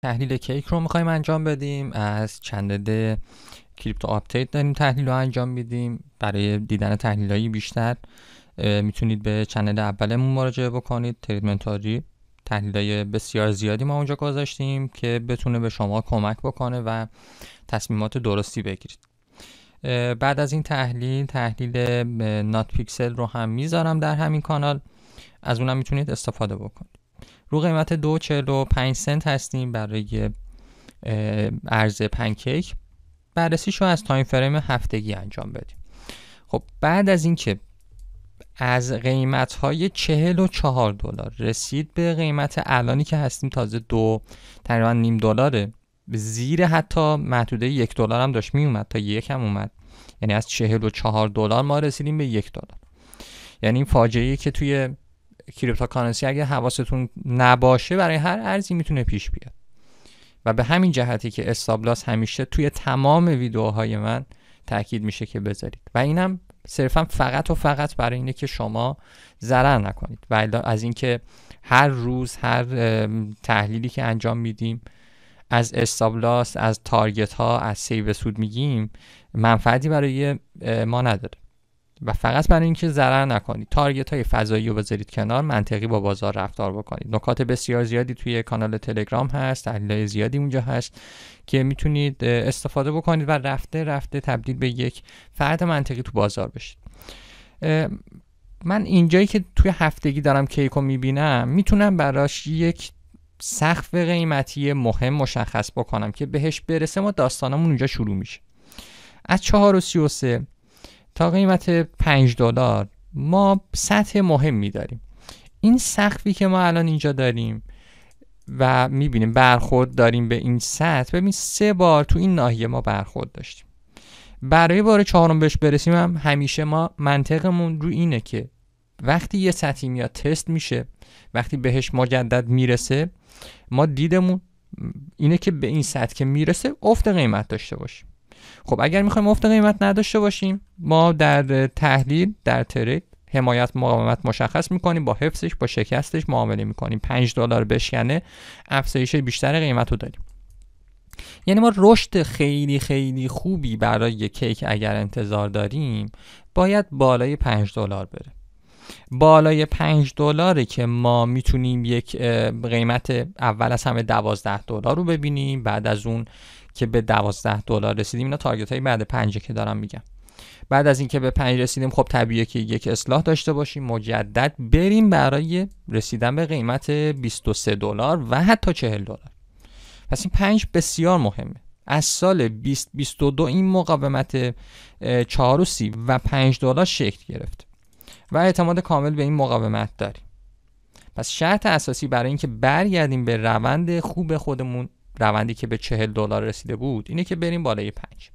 تحلیل کیک رو میخوایم انجام بدیم. از چنل کریپتو آپدیت داریم تحلیل رو انجام میدیم. برای دیدن تحلیل‌های بیشتر میتونید به چنل اولمون مراجعه بکنید. تریدمنتاری تحلیل‌های بسیار زیادی ما اونجا گذاشتیم که بتونه به شما کمک بکنه و تصمیمات درستی بگیرید. بعد از این تحلیل نات پیکسل رو هم میذارم در همین کانال، از اونم میتونید استفاده بکنید. رو قیمت 2.45 سنت هستیم برای ارز پنکیک. بررسیشو از تایم فریم هفتگی انجام بدیم. خب بعد از اینکه از قیمت‌های $44 رسید به قیمت الانی که هستیم، تازه تقریبا نیم دلاره، زیر حتی محدوده $1 هم داشت می اومد، تا یک هم اومد، یعنی از $44 ما رسیدیم به $1. یعنی این فاجعه‌ای که توی کریپتوکارنسی اگه حواستون نباشه برای هر ارزی میتونه پیش بیاد و به همین جهتی که استاپ لاس همیشه توی تمام ویدیوهای من تاکید میشه که بذارید و اینم صرفا فقط و فقط برای اینه که شما ضرر نکنید و از اینکه هر روز هر تحلیلی که انجام میدیم از استاپ لاس، از تارگت ها، از سیو سود میگیم، منفعتی برای ما نداره و فقط برای اینکه ضرر نکنید. تارگت های فضایی رو بذارید کنار، منطقی با بازار رفتار بکنید. نکات بسیار زیادی توی کانال تلگرام هست، تحلیل زیادی اونجا هست که میتونید استفاده بکنید و رفته رفته تبدیل به یک فرد منطقی تو بازار بشید. من اینجایی که توی هفتگی دارم کیکو میبینم، میتونم براش یک سقف قیمتی مهم مشخص بکنم که بهش برسه ما داستانمون اونجا شروع میشه. از 4.33 تا قیمت $5 ما سطح مهمی داریم. این سقفی که ما الان اینجا داریم و میبینیم برخورد داریم به این سطح، ببین 3 بار تو این ناحیه ما برخورد داشتیم. برای بار چهارم بهش برسیم هم همیشه ما منطقمون رو اینه که وقتی یه سطحی میاد تست میشه، وقتی بهش مجدد میرسه، ما دیدمون اینه که به این سطح که میرسه افت قیمت داشته باشیم. خب اگر میخوایم افت قیمت نداشته باشیم، ما در تحلیل، در ترید حمایت مقاومت مشخص میکنیم، با حفظش، با شکستش معامله میکنیم. $5 بشکنه افزایش بیشتر قیمت رو داریم. یعنی ما رشد خیلی خیلی خوبی برای کیک اگر انتظار داریم، باید بالای $5 بره. بالای $5 که ما میتونیم یک قیمت اول از همه $12 رو ببینیم. بعد از اون که به $12 رسیدیم، اینا تارگت های بعد 5 که دارم میگم، بعد از اینکه به 5 رسیدیم، خب طبیعیه که یک اصلاح داشته باشیم، مجدد بریم برای رسیدن به قیمت $23 و حتی $40. پس این 5 بسیار مهمه. از سال 2022 این مقاومت 4.30 و $5 شکل گرفت و اعتماد کامل به این مقاومت داریم. پس شرط اساسی برای اینکه برگردیم به روند خوب خودمون، روندی که به $40 رسیده بود، اینه که بریم بالای 5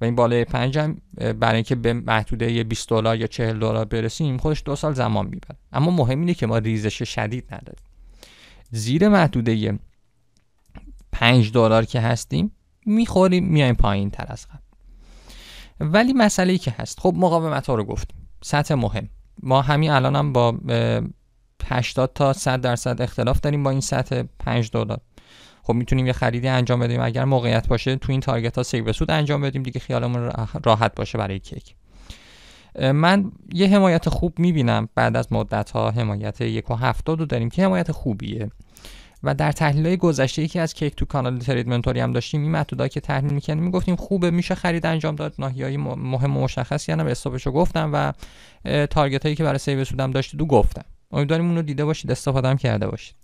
و این بالای 5 هم برای اینکه به محدوده $20 یا $40 برسیم خودش 2 سال زمان میبره. اما مهم اینه که ما ریزش شدید نداریم. زیر محدوده $5 که هستیم میخوریم، میایم پایین تر از قبل. ولی مسئله‌ای که هست، خب مقاومت ها رو گفتیم، سطح مهم، ما همین الان هم با 80 تا 100% اختلاف داریم با این سطح $5. خب میتونیم یه خریدی انجام بدیم، اگر موقعیت باشه تو این تارگت ها سیو سود انجام بدیم دیگه، خیالمون راحت باشه برای کیک. من یه حمایت خوب میبینم بعد از مدت ها، حمایت 1.70 رو داریم که حمایت خوبیه و در تحلیل‌های گذشته که از کیک تو کانال تریدمنتوری هم داشتیم، این متدایی که تحلیل می‌کردیم میگفتیم خوبه، میشه خرید انجام داد، ناحیه‌های مهم و مشخصی هم استاپشو گفتم و تارگتایی که برای سیو سودم داشتید رو گفتم. امیدواریم اون رو دیده باشید، استفاده هم کرده باشید.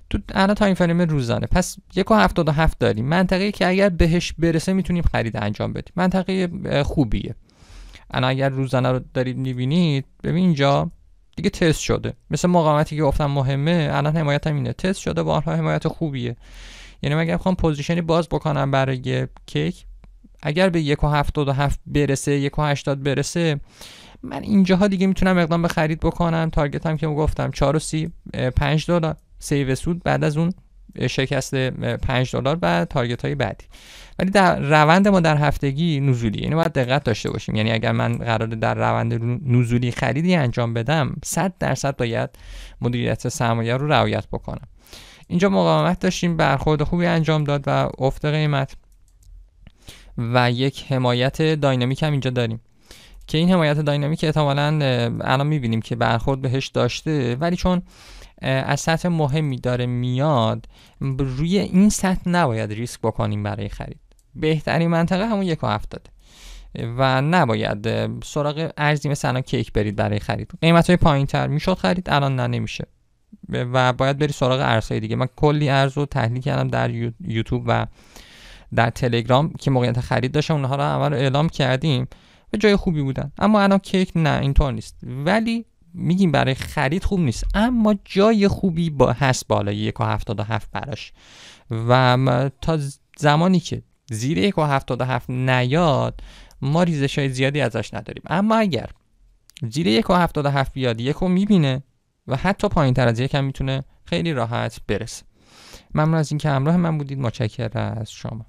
تو الان تایم فریم روزانه پس 1.77 داریم، منطقه‌ای که اگر بهش برسه میتونیم خرید انجام بدیم. منطقه خوبیه. الان اگر روزانه رو دارید می‌بینید، ببین اینجا دیگه تست شده، مثل مقاومتی که گفتم مهمه، الان حمایتم اینه، تست شده، بارها حمایت خوبیه. یعنی من اگر بخوام پوزیشنی باز بکنم برای کیک، اگر به 1.77 برسه، 1.80 برسه، من اینجاها دیگه میتونم اقدام به خرید بکنم. تارگتم که گفتم 4.30 $5 سیو سود بعد از اون شکست $5 و تارگت های بعدی. ولی در روند ما در هفتگی نزولی، یعنی باید دقت داشته باشیم. یعنی اگر من قراره در روند نزولی خریدی انجام بدم، 100% باید مدیریت سرمایه رو رعایت بکنم. اینجا مقاومت داشتیم، برخورد خوبی انجام داد و افت قیمت و یک حمایت داینامیک هم اینجا داریم که این حمایت داینامیک احتمالاً الان میبینیم که برخورد بهش داشته، ولی چون از سطح مهمی داره میاد، روی این سطح نباید ریسک بکنیم برای خرید. بهترین منطقه همون 1.70 و نباید سراغ ارزی مثل الان کیک برید برای خرید. قیمت‌های پایین‌تر میشد خرید، الان نمیشه و باید بری سراغ ارزهای دیگه. من کلی ارز رو تحلیل کردم در یوتیوب و در تلگرام که موقعیت خرید داشتم، اونها رو همه رو اعلام کردیم و جای خوبی بودن. اما الان کیک نه، اینطور نیست، ولی میگیم برای خرید خوب نیست، اما جای خوبی هست بالای 1.77 براش و تا زمانی که زیر 1.77 نیاد ما ریزش‌های زیادی ازش نداریم. اما اگر زیر 1.77 بیاد، یکو میبینه و حتی پایین‌تر از یک هم میتونه خیلی راحت برسه. ممنون از اینکه همراه من بودید. متشکرم از شما.